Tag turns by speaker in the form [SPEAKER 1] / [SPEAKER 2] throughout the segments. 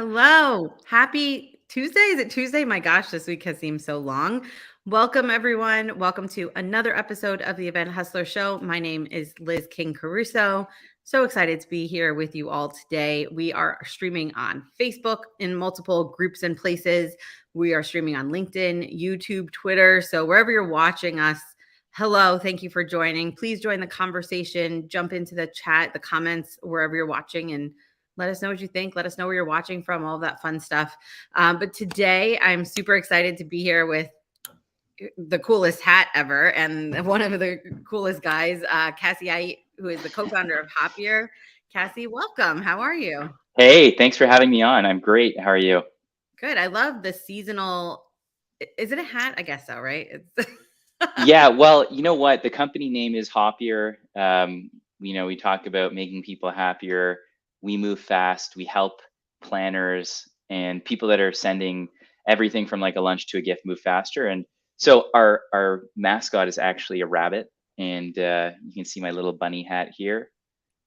[SPEAKER 1] Hello. Happy Tuesday. Is it Tuesday? My gosh, this week has seemed so long. Welcome, everyone. Welcome to another episode of the Event Hustler Show. My name is Liz King Caruso. So excited to be here with you all today. We are streaming on Facebook in multiple groups and places. We are streaming on LinkedIn, YouTube, Twitter. So wherever you're watching us, hello. Thank you for joining. Please join the conversation. Jump into the chat, the comments, wherever you're watching, and let us know what you think. Let us know where you're watching from, all that fun stuff. But today I'm super excited to be here with the coolest hat ever and one of the coolest guys, Cassy, who is the co-founder of Hoppier. Cassy, welcome. How are you?
[SPEAKER 2] Hey, thanks for having me on. I'm great. How are you?
[SPEAKER 1] Good. I love the seasonal. Is it a hat? I guess so, right? It's
[SPEAKER 2] Yeah, well, you know what? The company name is Hoppier. We talk about making people happier. We move fast. We help planners and people that are sending everything from like a lunch to a gift move faster. And so our mascot is actually a rabbit, and you can see my little bunny hat here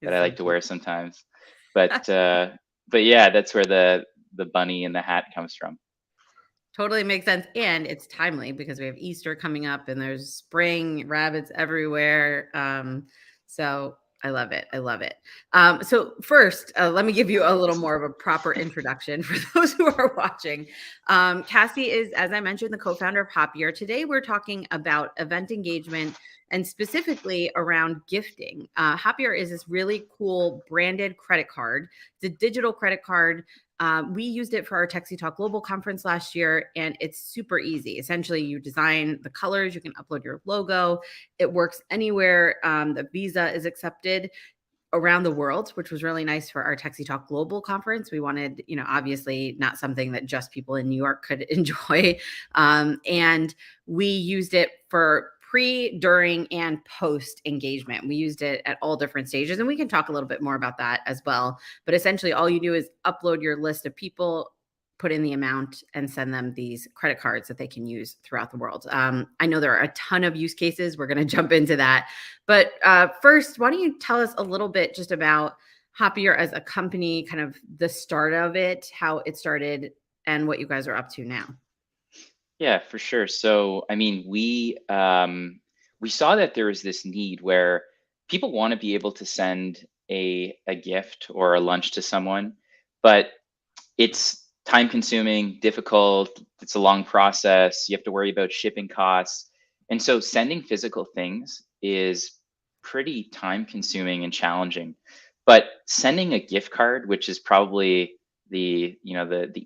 [SPEAKER 2] that
[SPEAKER 1] it's
[SPEAKER 2] I
[SPEAKER 1] so
[SPEAKER 2] like to
[SPEAKER 1] cute.
[SPEAKER 2] wear sometimes. But uh, but yeah, that's where the bunny and the hat comes from.
[SPEAKER 1] Totally makes sense. And it's timely because we have Easter coming up and there's spring rabbits everywhere. So I love it. I love it. So first, let me give you a little more of a proper introduction for those who are watching. Cassy is, as I mentioned, the co-founder of Hoppier. Today, we're talking about event engagement and specifically around gifting. Hoppier is this really cool branded credit card. It's a digital credit card. We used it for our Taxi Talk Global conference last year, and it's super easy. Essentially, you design the colors, you can upload your logo. It works anywhere. The Visa is accepted around the world, which was really nice for our Taxi Talk Global conference. We wanted, obviously not something that just people in New York could enjoy. And we used it for pre, during, and post engagement. We used it at all different stages, and we can talk a little bit more about that as well. But essentially, all you do is upload your list of people, put in the amount, and send them these credit cards that they can use throughout the world. I know there are a ton of use cases. We're going to jump into that. But first, why don't you tell us a little bit just about Hoppier as a company, kind of the start of it, how it started, and what you guys are up to now?
[SPEAKER 2] Yeah, for sure. So, I mean, we saw that there was this need where people want to be able to send a gift or a lunch to someone, but it's time consuming, difficult, it's a long process. You have to worry about shipping costs. And so sending physical things is pretty time consuming and challenging. But sending a gift card, which is probably the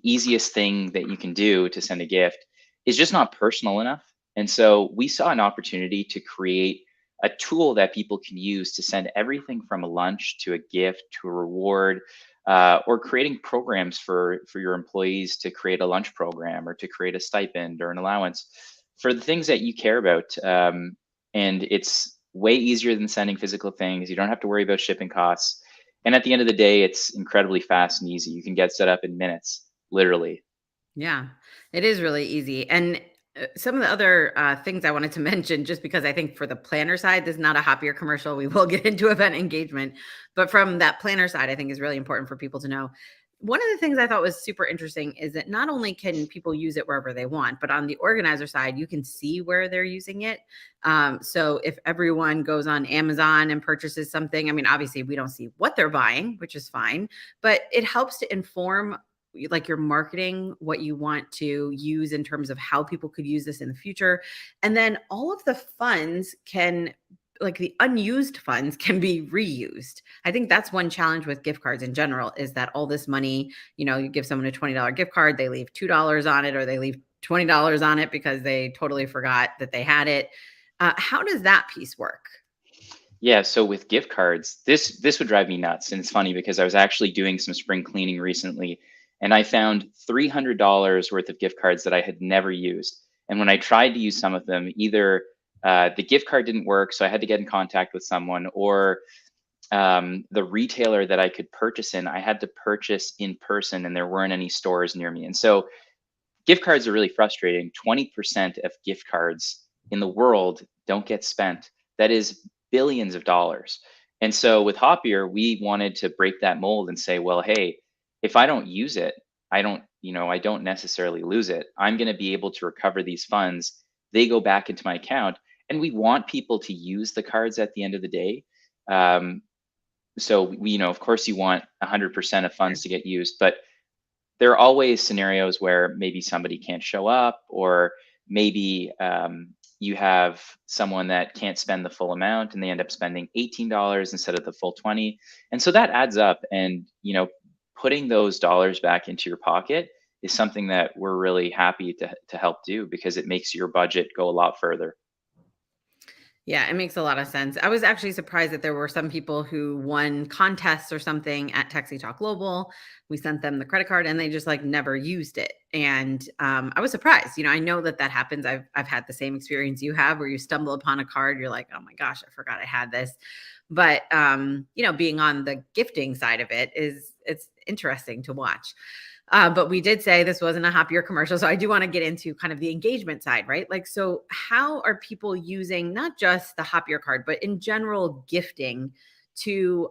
[SPEAKER 2] easiest thing that you can do to send a gift, is just not personal enough. And so we saw an opportunity to create a tool that people can use to send everything from a lunch to a gift to a reward, or creating programs for your employees to create a lunch program or to create a stipend or an allowance for the things that you care about. And it's way easier than sending physical things. You don't have to worry about shipping costs. And at the end of the day, it's incredibly fast and easy. You can get set up in minutes, literally.
[SPEAKER 1] Yeah, it is really easy. And some of the other things I wanted to mention, just because I think for the planner side, this is not a Hoppier commercial. We will get into event engagement. But from that planner side, I think is really important for people to know. One of the things I thought was super interesting is that not only can people use it wherever they want, but on the organizer side, you can see where they're using it. So if everyone goes on Amazon and purchases something, I mean, obviously we don't see what they're buying, which is fine, but it helps to inform like your marketing, what you want to use in terms of how people could use this in the future. And then all of the funds can, like the unused funds can be reused. I think that's one challenge with gift cards in general is that all this money, you give someone a $20 gift card, they leave $2 on it or they leave $20 on it because they totally forgot that they had it. How does that piece work?
[SPEAKER 2] Yeah, so with gift cards, this would drive me nuts. And it's funny because I was actually doing some spring cleaning recently and I found $300 worth of gift cards that I had never used. And when I tried to use some of them, either the gift card didn't work, so I had to get in contact with someone, or the retailer that I could purchase in, I had to purchase in person and there weren't any stores near me. And so gift cards are really frustrating. 20% of gift cards in the world don't get spent. That is billions of dollars. And so with Hoppier, we wanted to break that mold and say, well, hey, if I don't use it, I don't necessarily lose it. I'm going to be able to recover these funds. They go back into my account, and we want people to use the cards at the end of the day. Um, so of course, you want 100% of funds to get used, but there are always scenarios where maybe somebody can't show up, or maybe you have someone that can't spend the full amount and they end up spending $18 instead of the full 20. And so that adds up. And, putting those dollars back into your pocket is something that we're really happy to help do, because it makes your budget go a lot further.
[SPEAKER 1] Yeah, it makes a lot of sense. I was actually surprised that there were some people who won contests or something at Taxi Talk Global. We sent them the credit card and they just like never used it. And I was surprised. I know that that happens. I've had the same experience you have, where you stumble upon a card, you're like, oh my gosh, I forgot I had this. But being on the gifting side of it it's interesting to watch. But we did say this wasn't a Hoppier commercial. So I do want to get into kind of the engagement side, right? Like, so how are people using not just the Hoppier card, but in general gifting to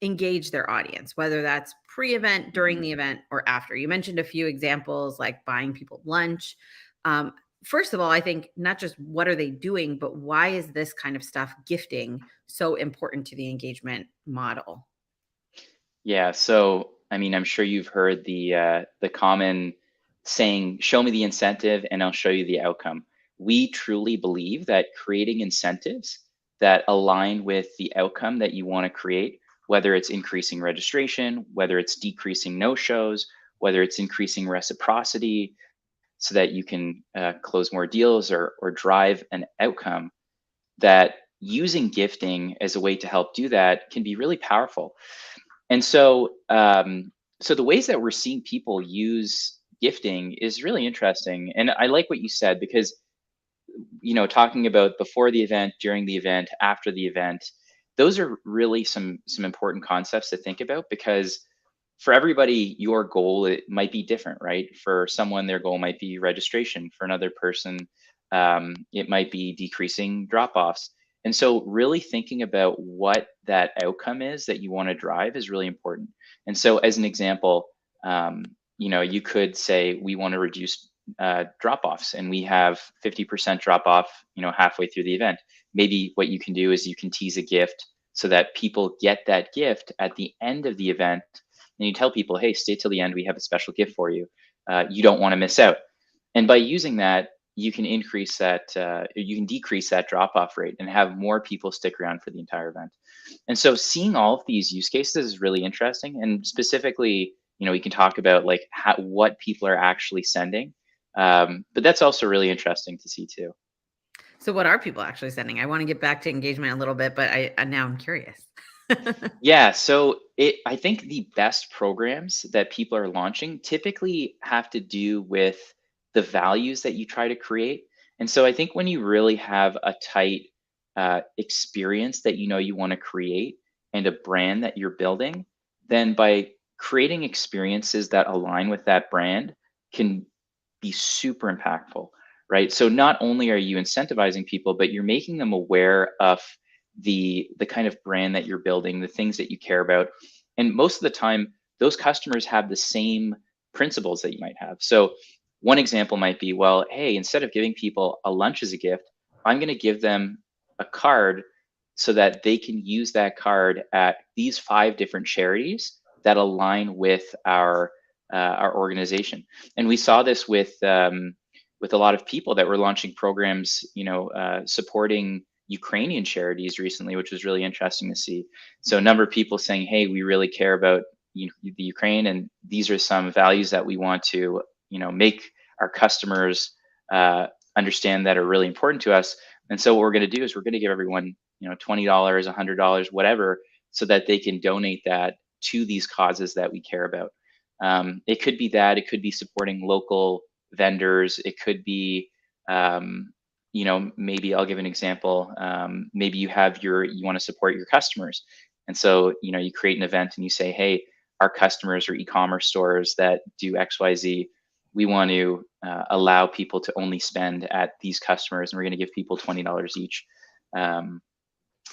[SPEAKER 1] engage their audience, whether that's pre-event, during
[SPEAKER 2] Mhm.
[SPEAKER 1] the event, or after? You mentioned a few examples like buying people lunch. First of all, I think not just what are they doing, but why is this kind of stuff, gifting, so important to the engagement model?
[SPEAKER 2] Yeah. So, I mean, I'm sure you've heard the common saying, "Show me the incentive, and I'll show you the outcome." We truly believe that creating incentives that align with the outcome that you want to create, whether it's increasing registration, whether it's decreasing no-shows, whether it's increasing reciprocity, so that you can close more deals, or drive an outcome, that using gifting as a way to help do that can be really powerful. And so the ways that we're seeing people use gifting is really interesting. And I like what you said, because talking about before the event, during the event, after the event, those are really some important concepts to think about, because for everybody, your goal, it might be different, right? For someone, their goal might be registration. For another person, it might be decreasing drop-offs. And so really thinking about what that outcome is that you want to drive is really important. And so as an example, you could say we want to reduce drop-offs, and we have 50% drop-off, halfway through the event. Maybe what you can do is you can tease a gift so that people get that gift at the end of the event, and you tell people, hey, stay till the end, we have a special gift for you. You don't want to miss out. And by using that, you can decrease that drop off rate and have more people stick around for the entire event. And so seeing all of these use cases is really interesting. And specifically, we can talk about like what people are actually sending. But that's also really interesting to see too.
[SPEAKER 1] So what are people actually sending? I want to get back to engagement a little bit, but now I'm curious.
[SPEAKER 2] Yeah, so I think the best programs that people are launching typically have to do with the values that you try to create. And so I think when you really have a tight experience that you want to create, and a brand that you're building, then by creating experiences that align with that brand can be super impactful, right? So not only are you incentivizing people, but you're making them aware of the kind of brand that you're building, the things that you care about. And most of the time, those customers have the same principles that you might have. So one example might be, well, hey, instead of giving people a lunch as a gift, I'm going to give them a card so that they can use that card at these 5 different charities that align with our organization. And we saw this with a lot of people that were launching programs, supporting Ukrainian charities recently, which was really interesting to see. So a number of people saying, "Hey, we really care about the Ukraine, and these are some values that we want to, make our customers understand that are really important to us." And so what we're going to do is we're going to give everyone, $20, $100, whatever, so that they can donate that to these causes that we care about. It could be that, it could be supporting local vendors, it could be, maybe I'll give an example. Maybe you want to support your customers, and so you create an event and you say, hey, our customers are e-commerce stores that do XYZ. We want to allow people to only spend at these customers, and we're going to give people $20 each.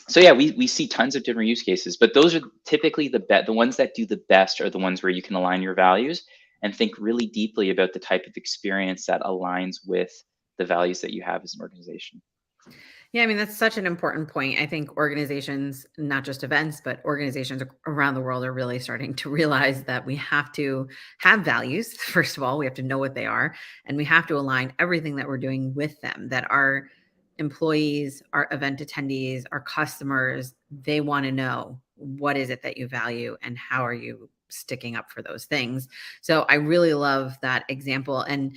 [SPEAKER 2] So yeah, we see tons of different use cases, but those are typically the ones that do the best are the ones where you can align your values, and think really deeply about the type of experience that aligns with the values that you have as an organization.
[SPEAKER 1] Yeah, I mean, that's such an important point. I think organizations, not just events, but organizations around the world are really starting to realize that we have to have values. First of all, we have to know what they are, and we have to align everything that we're doing with them, that our employees, our event attendees, our customers, they want to know what is it that you value and how are you sticking up for those things. So I really love that example. And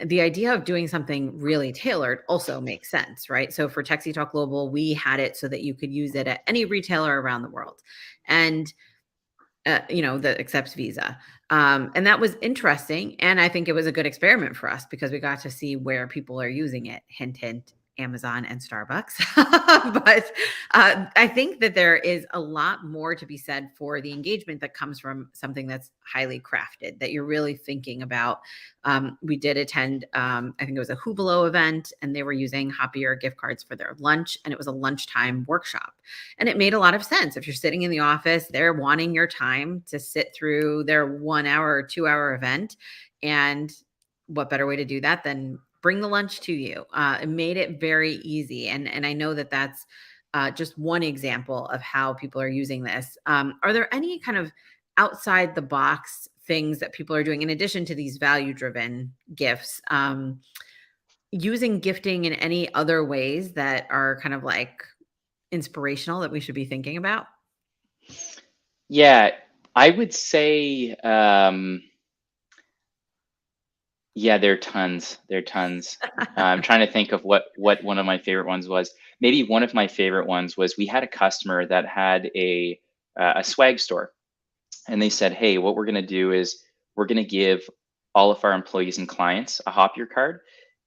[SPEAKER 1] the idea of doing something really tailored also makes sense, right? So for Taxi Talk Global, we had it so that you could use it at any retailer around the world. And that accepts Visa. And that was interesting. And I think it was a good experiment for us because we got to see where people are using it. Hint, hint, Amazon and Starbucks. But I think that there is a lot more to be said for the engagement that comes from something that's highly crafted, that you're really thinking about. We did attend, I think it was a Hubelo event, and they were using Hoppier gift cards for their lunch, and it was a lunchtime workshop. And it made a lot of sense. If you're sitting in the office, they're wanting your time to sit through their 1 hour or 2 hour event. And what better way to do that than bring the lunch to you? It made it very easy. And I know that that's just one example of how people are using this. Are there any kind of outside the box things that people are doing in addition to these value driven gifts? Using gifting in any other ways that are kind of like inspirational that we should be thinking about?
[SPEAKER 2] Yeah, I would say, yeah, there are tons. There are tons. I'm trying to think of what one of my favorite ones was. Maybe one of my favorite ones was we had a customer that had a swag store, and they said, "Hey, what we're going to do is we're going to give all of our employees and clients a Hoppier card.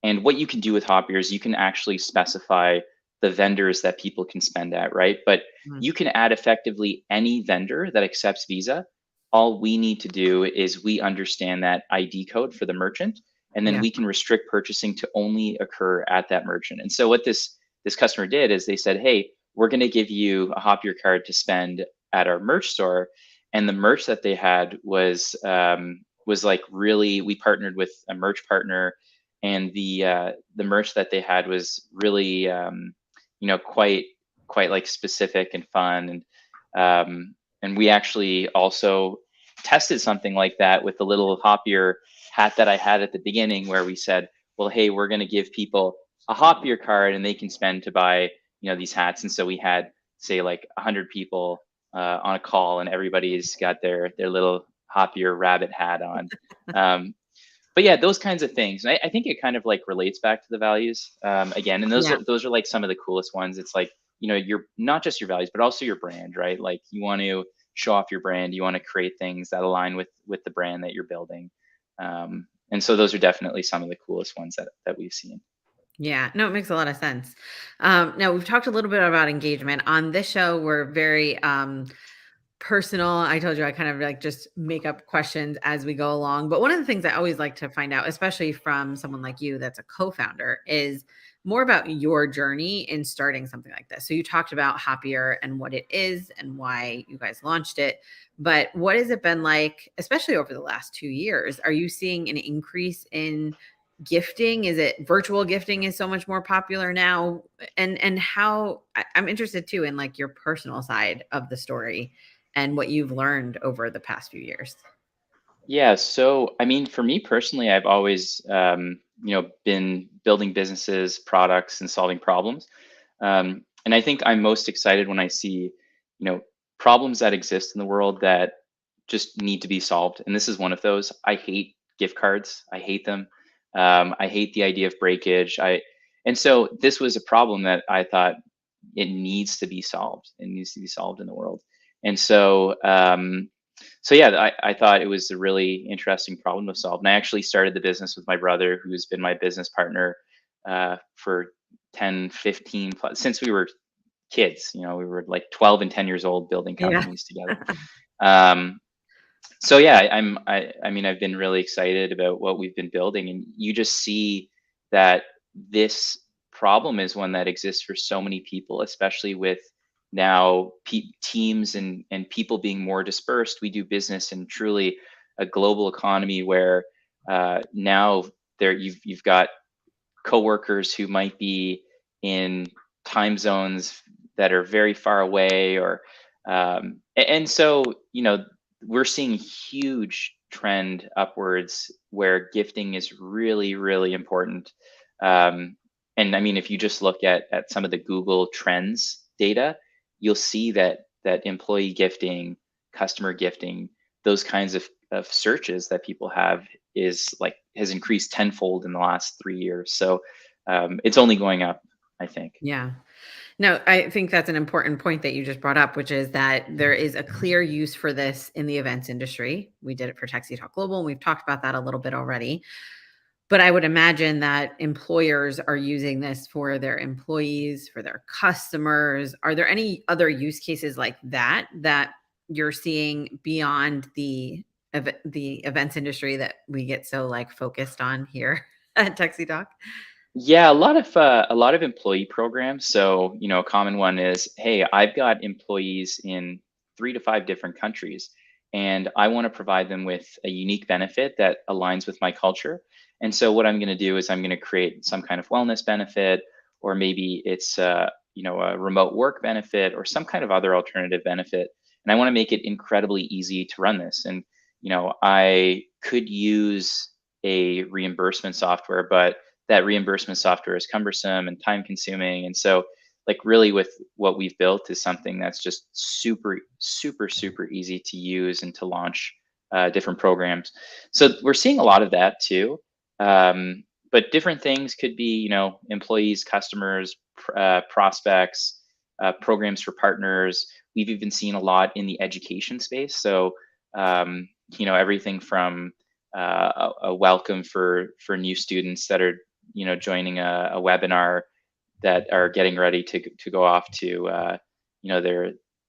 [SPEAKER 2] And what you can do with Hoppier is you can actually specify the vendors that people can spend at, right? But
[SPEAKER 1] Mm,
[SPEAKER 2] you can add effectively any vendor that accepts Visa. All we need to do is we understand that ID code for the merchant, and then
[SPEAKER 1] yeah,
[SPEAKER 2] we can restrict purchasing to only occur at that merchant." And so what this customer did is they said, "Hey, we're going to give you a Hoppier card to spend at our merch store." And the merch that they had was like really, we partnered with a merch partner, and the merch that they had was really quite like specific and fun. And we actually also tested something like that with the little Hoppier hat that I had at the beginning, where we said, well, hey, we're going to give people a Hoppier card and they can spend to buy these hats. And so we had, say, like 100 people on a call, and everybody's got their little Hoppier rabbit hat on. Um, but yeah, those kinds of things. And I think it kind of like relates back to the values again. And those
[SPEAKER 1] yeah.
[SPEAKER 2] are those are like some of the coolest ones. It's like, you're not just your values, but also your brand, right? Like you want to show off your brand. You want to create things that align with the brand that you're building. And so those are definitely some of the coolest ones that we've seen.
[SPEAKER 1] Yeah, no, it makes a lot of sense. Now we've talked a little bit about engagement on this show. We're very personal. I told you I kind of like just make up questions as we go along. But one of the things I always like to find out, especially from someone like you that's a co-founder, is more about your journey in starting something like this. So you talked about Hoppier and what it is and why you guys launched it. But what has it been like, especially over the last 2 years? Are you seeing an increase in gifting? Is it virtual gifting is so much more popular now? And how I'm interested too in like your personal side of the story and what you've learned over the past few years.
[SPEAKER 2] Yeah, so I mean, for me personally, I've always been building businesses, products, and solving problems. And I think I'm most excited when I see, you know, problems that exist in the world that just need to be solved. And this is one of those. I hate gift cards. I hate them. I hate the idea of breakage. And so this was a problem that I thought it needs to be solved. It needs to be solved in the world. And so yeah, I thought it was a really interesting problem to solve. And I actually started the business with my brother, who's been my business partner for 10, 15 plus since we were kids. We were like 12 and 10 years old building
[SPEAKER 1] Yeah.
[SPEAKER 2] companies together. Um, so yeah, I mean, I've been really excited about what we've been building, and you just see that this problem is one that exists for so many people, especially with now teams and people being more dispersed. We do business in truly a global economy where now you've got coworkers who might be in time zones that are very far away, or and so we're seeing huge trend upwards where gifting is really, really important. um, and I mean, if you just look at some of the Google Trends data, you'll see that employee gifting, customer gifting, those kinds of searches that people have is like has increased tenfold in the last 3 years. So it's only going up, I think.
[SPEAKER 1] Yeah. No, I think that's an important point that you just brought up, which is that there is a clear use for this in the events industry. We did it for Taxi Talk Global, and we've talked about that a little bit already. But I would imagine that employers are using this for their employees, for their customers. Are there any other use cases like that that you're seeing beyond the events industry that we get so like focused on here at Taxi Talk?
[SPEAKER 2] Yeah, a lot of employee programs. So, a common one is, hey, I've got employees in 3 to 5 different countries, and I want to provide them with a unique benefit that aligns with my culture. And so, what I'm going to do is I'm going to create some kind of wellness benefit, or maybe it's a remote work benefit, or some kind of other alternative benefit. And I want to make it incredibly easy to run this. And I could use a reimbursement software, but that reimbursement software is cumbersome and time consuming. And so, like, really, with what we've built is something that's just super, super, super easy to use and to launch different programs. So we're seeing a lot of that too. But different things could be, employees, customers, prospects, programs for partners. We've even seen a lot in the education space. So, everything from a welcome for new students that are joining a webinar, that are getting ready to go off to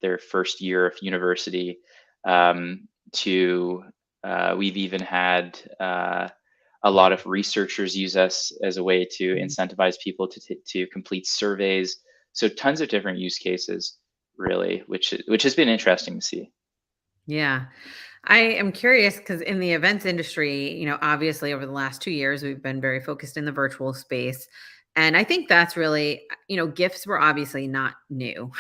[SPEAKER 2] their first year of university, to we've even had a lot of researchers use us as a way to incentivize people to complete surveys. So tons of different use cases, really, which has been interesting to see.
[SPEAKER 1] Yeah. I am curious because in the events industry, obviously over the last 2 years, we've been very focused in the virtual space. And I think that's really, gifts were obviously not new.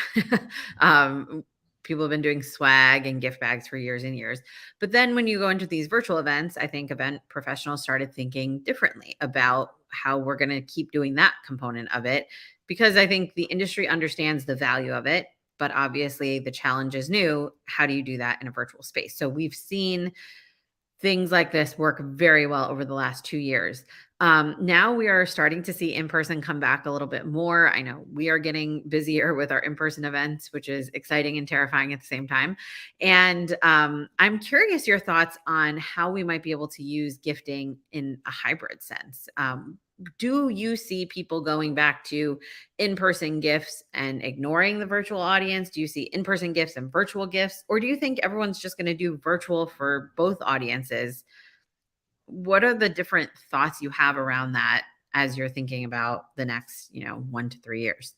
[SPEAKER 1] um, People have been doing swag and gift bags for years and years. But then when you go into these virtual events, I think event professionals started thinking differently about how we're going to keep doing that component of it, because I think the industry understands the value of it, but obviously the challenge is new. How do you do that in a virtual space? So we've seen things like this work very well over the last 2 years. Now we are starting to see in person come back a little bit more. I know we are getting busier with our in person events, which is exciting and terrifying at the same time. And I'm curious your thoughts on how we might be able to use gifting in a hybrid sense. Do you see people going back to in person gifts and ignoring the virtual audience? Do you see in person gifts and virtual gifts? Or do you think everyone's just going to do virtual for both audiences? What are the different thoughts you have around that as you're thinking about the next, 1 to 3 years?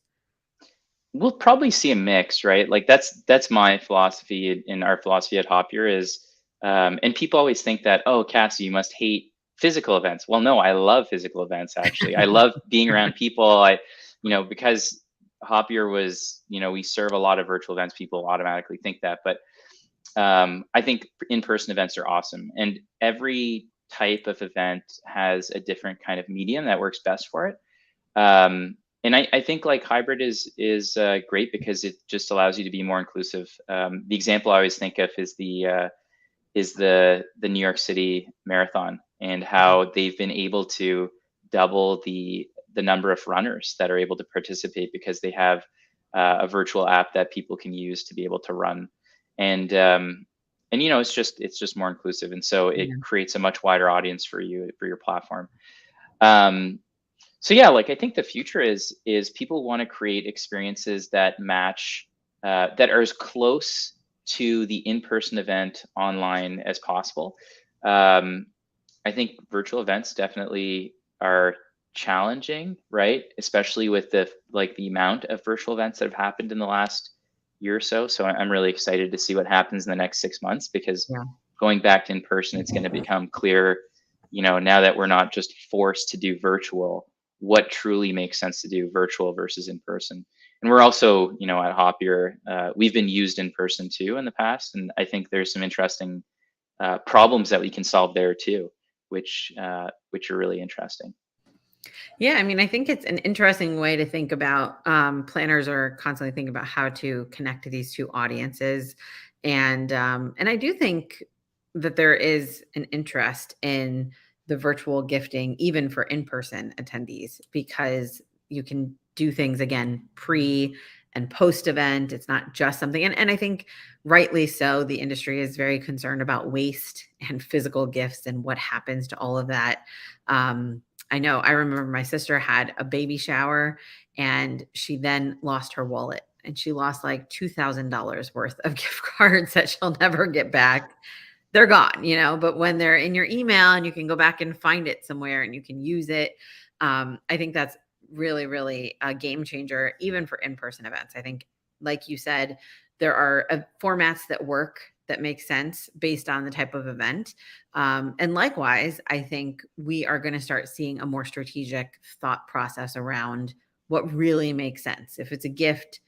[SPEAKER 2] We'll probably see a mix, right? Like that's my philosophy, and our philosophy at Hoppier is, and people always think that, oh, Cassie, you must hate physical events. Well, no, I love physical events. Actually, I love being around people. Because Hoppier was, we serve a lot of virtual events. People automatically think that, but I think in-person events are awesome, and every type of event has a different kind of medium that works best for it. And I think like hybrid is great because it just allows you to be more inclusive. The example I always think of is the New York City Marathon, and how they've been able to double the number of runners that are able to participate because they have a virtual app that people can use to be able to run. And it's just more inclusive, and so it
[SPEAKER 1] Yeah.
[SPEAKER 2] creates a much wider audience for your platform. Um, so yeah, like I think the future is people want to create experiences that match, that are as close to the in-person event online as possible. um, I think virtual events definitely are challenging, right? Especially with the amount of virtual events that have happened in the last year or so. So I'm really excited to see what happens in the next 6 months, because
[SPEAKER 1] Yeah.
[SPEAKER 2] going back to in person, it's going to become clear, now that we're not just forced to do virtual, what truly makes sense to do virtual versus in person. And we're also, at Hoppier, we've been used in person too in the past, and I think there's some interesting problems that we can solve there too, which are really interesting.
[SPEAKER 1] Yeah, I mean, I think it's an interesting way to think about planners are constantly thinking about how to connect to these two audiences. And I do think that there is an interest in the virtual gifting, even for in-person attendees, because you can do things again pre and post event. It's not just something, and I think rightly so, the industry is very concerned about waste and physical gifts and what happens to all of that. I know I remember my sister had a baby shower and she then lost her wallet and she lost like $2,000 worth of gift cards that she'll never get back. They're gone, but when they're in your email and you can go back and find it somewhere and you can use it, I think that's really, really a game changer, even for in-person events. I think, like you said, there are formats that work that make sense based on the type of event. And likewise, I think we are going to start seeing a more strategic thought process around what really makes sense. If it's a gift,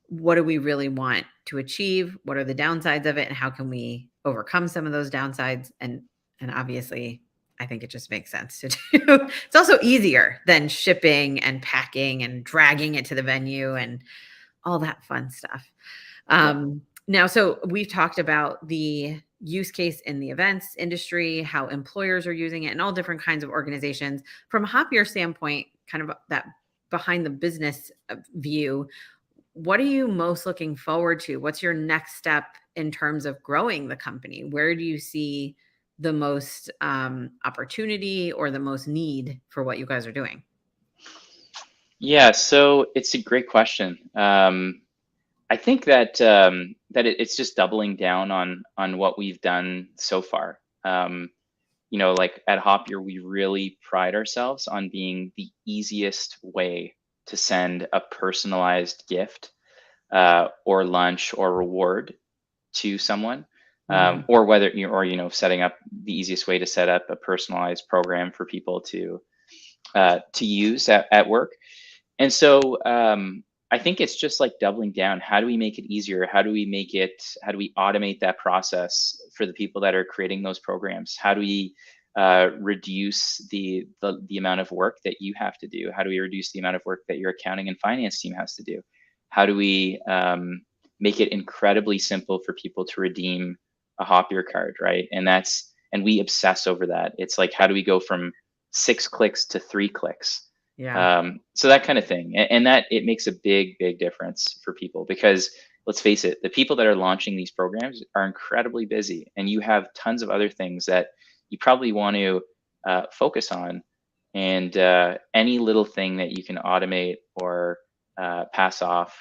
[SPEAKER 1] what do we really want to achieve? What are the downsides of it? And how can we overcome some of those downsides? And obviously, I think it just makes sense to do. It's also easier than shipping and packing and dragging it to the venue and all that fun stuff.
[SPEAKER 2] Yeah.
[SPEAKER 1] Now, so we've talked about the use case in the events industry, how employers are using it, and all different kinds of organizations. From a Hoppier standpoint, kind of that behind the business view, what are you most looking forward to? What's your next step in terms of growing the company? Where do you see the most opportunity or the most need for what you guys are doing?
[SPEAKER 2] Yeah, so it's a great question. I think that it's just doubling down on what we've done so far. Like at Hoppier, we really pride ourselves on being the easiest way to send a personalized gift or lunch or reward to someone,
[SPEAKER 1] Mhm.
[SPEAKER 2] or whether setting up the easiest way to set up a personalized program for people to use at work. And so I think it's just like doubling down. How do we make it easier? How do we automate that process for the people that are creating those programs? How do we reduce the amount of work that you have to do? How do we reduce the amount of work that your accounting and finance team has to do? How do we make it incredibly simple for people to redeem a Hoppier card, right? And we obsess over that. It's like, how do we go from 6 clicks to 3 clicks?
[SPEAKER 1] Yeah.
[SPEAKER 2] So that kind of thing, and that it makes a big difference for people, because let's face it, the people that are launching these programs are incredibly busy, and you have tons of other things that you probably want to focus on, and any little thing that you can automate or pass off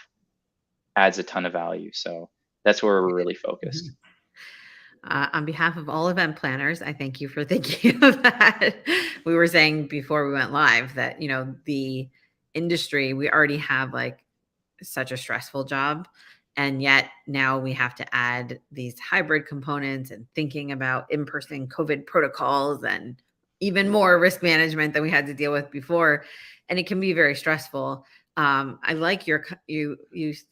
[SPEAKER 2] adds a ton of value. So that's where we're really focused.
[SPEAKER 1] On behalf of all event planners, I thank you for thinking of that. We were saying before we went live that, the industry, we already have like such a stressful job. And yet now we have to add these hybrid components and thinking about in-person COVID protocols and even more risk management than we had to deal with before. And it can be very stressful. I like you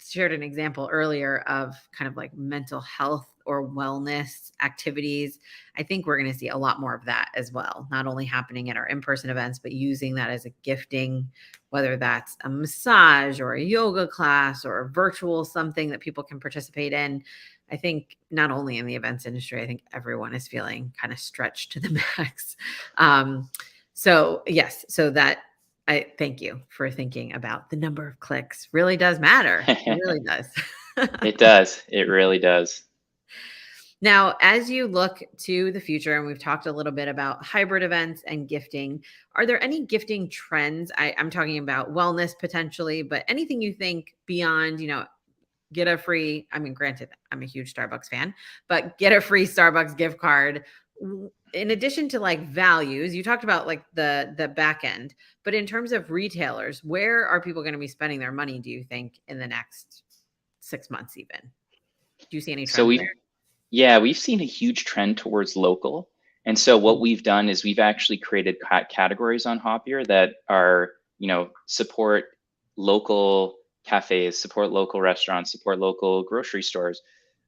[SPEAKER 1] shared an example earlier of kind of like mental health or wellness activities. I think we're going to see a lot more of that as well, not only happening at our in-person events, but using that as a gifting, whether that's a massage or a yoga class or a virtual something that people can participate in. I think not only in the events industry, I think everyone is feeling kind of stretched to the max. So yes, so that I thank you for thinking about the number of clicks really does matter. It really does.
[SPEAKER 2] It does. It really does.
[SPEAKER 1] Now, as you look to the future, and we've talked a little bit about hybrid events and gifting, are there any gifting trends? I'm talking about wellness potentially, but anything you think beyond, get a free, I mean, granted, I'm a huge Starbucks fan, but get a free Starbucks gift card. In addition to like values, you talked about like the back end, but in terms of retailers, where are people going to be spending their money, do you think, in the next 6 months even? Do you see any
[SPEAKER 2] So
[SPEAKER 1] trends
[SPEAKER 2] we've
[SPEAKER 1] there?
[SPEAKER 2] Yeah, we've seen a huge trend towards local. And so what we've done is we've actually created categories on Hoppier that are, support local cafes, support local restaurants, support local grocery stores,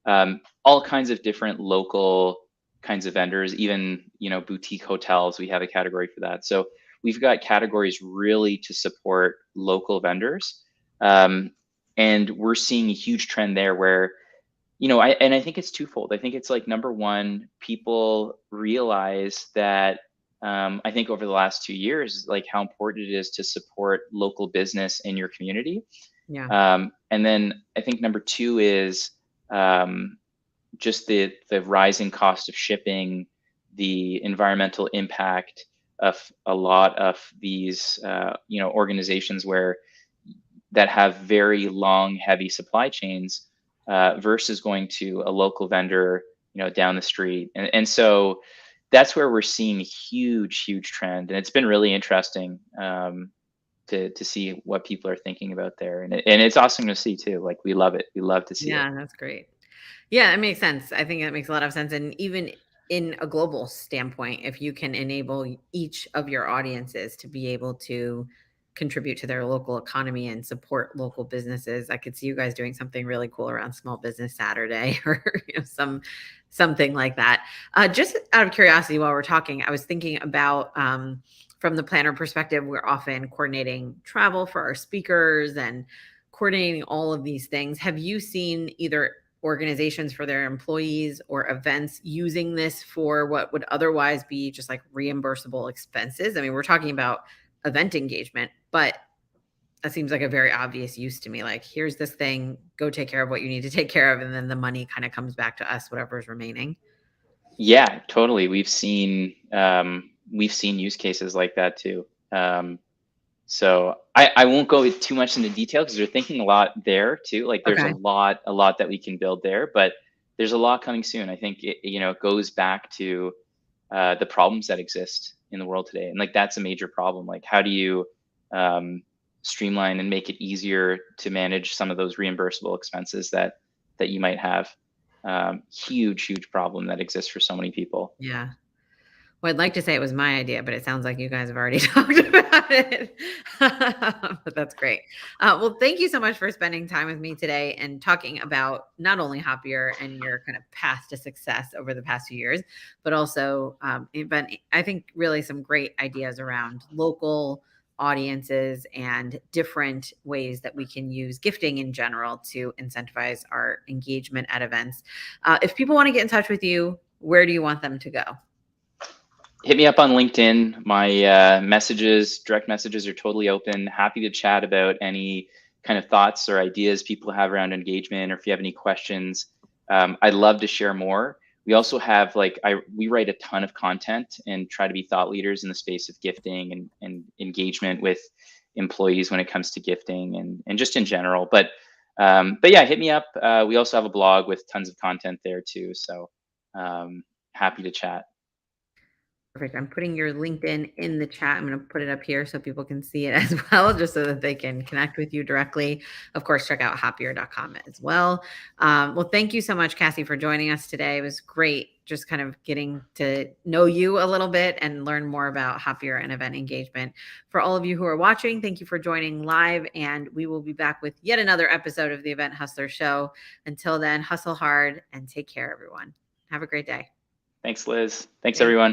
[SPEAKER 2] all kinds of different local kinds of vendors, even, boutique hotels. We have a category for that. So we've got categories really to support local vendors. Um, and we're seeing a huge trend there where I think it's twofold. I think it's like number one, people realize that I think over the last 2 years, like how important it is to support local business in your community.
[SPEAKER 1] Yeah.
[SPEAKER 2] And then I think number two is um, just the rising cost of shipping, the environmental impact of a lot of these organizations where that have very long, heavy supply chains versus going to a local vendor, down the street. And so that's where we're seeing a huge, huge trend. And it's been really interesting to see what people are thinking about there. And it's awesome to see too. Like we love it. We love to see it.
[SPEAKER 1] Yeah, that's great. Yeah, it makes sense. I think that makes a lot of sense. And even in a global standpoint, if you can enable each of your audiences to be able to contribute to their local economy and support local businesses, I could see you guys doing something really cool around Small Business Saturday or something like that. Just out of curiosity, while we're talking, I was thinking about from the planner perspective, we're often coordinating travel for our speakers and coordinating all of these things. Have you seen either organizations for their employees or events using this for what would otherwise be just like reimbursable expenses? I mean, we're talking about event engagement, but that seems like a very obvious use to me. Like, here's this thing, go take care of what you need to take care of, and then the money kind of comes back to us, whatever's remaining.
[SPEAKER 2] Yeah, totally. We've seen use cases like that too. So I won't go too much into detail because they're thinking a lot there too. Like there's a
[SPEAKER 1] Okay.
[SPEAKER 2] lot that we can build there, but there's a lot coming soon. I think it goes back to the problems that exist in the world today, and like that's a major problem. Like how do you um, streamline and make it easier to manage some of those reimbursable expenses that you might have? Huge, huge problem that exists for so many people.
[SPEAKER 1] Yeah. Well, I'd like to say it was my idea, but it sounds like you guys have already talked about it. But that's great. Well, thank you so much for spending time with me today and talking about not only Hoppier and your kind of path to success over the past few years, but also, but I think really some great ideas around local audiences and different ways that we can use gifting in general to incentivize our engagement at events. If people want to get in touch with you, where do you want them to go?
[SPEAKER 2] Hit me up on LinkedIn. My direct messages are totally open. Happy to chat about any kind of thoughts or ideas people have around engagement, or if you have any questions. I'd love to share more. We also have we write a ton of content and try to be thought leaders in the space of gifting and engagement with employees when it comes to gifting and just in general. But yeah, hit me up. We also have a blog with tons of content there too. So happy to chat.
[SPEAKER 1] Perfect. I'm putting your LinkedIn in the chat. I'm going to put it up here so people can see it as well, just so that they can connect with you directly. Of course, check out hoppier.com as well. Well, thank you so much, Cassy, for joining us today. It was great just kind of getting to know you a little bit and learn more about Hoppier and event engagement. For all of you who are watching, thank you for joining live, and we will be back with yet another episode of the Event Hustler Show. Until then, hustle hard and take care, everyone. Have a great day.
[SPEAKER 2] Thanks, Liz. Thanks,
[SPEAKER 1] Thank
[SPEAKER 2] everyone.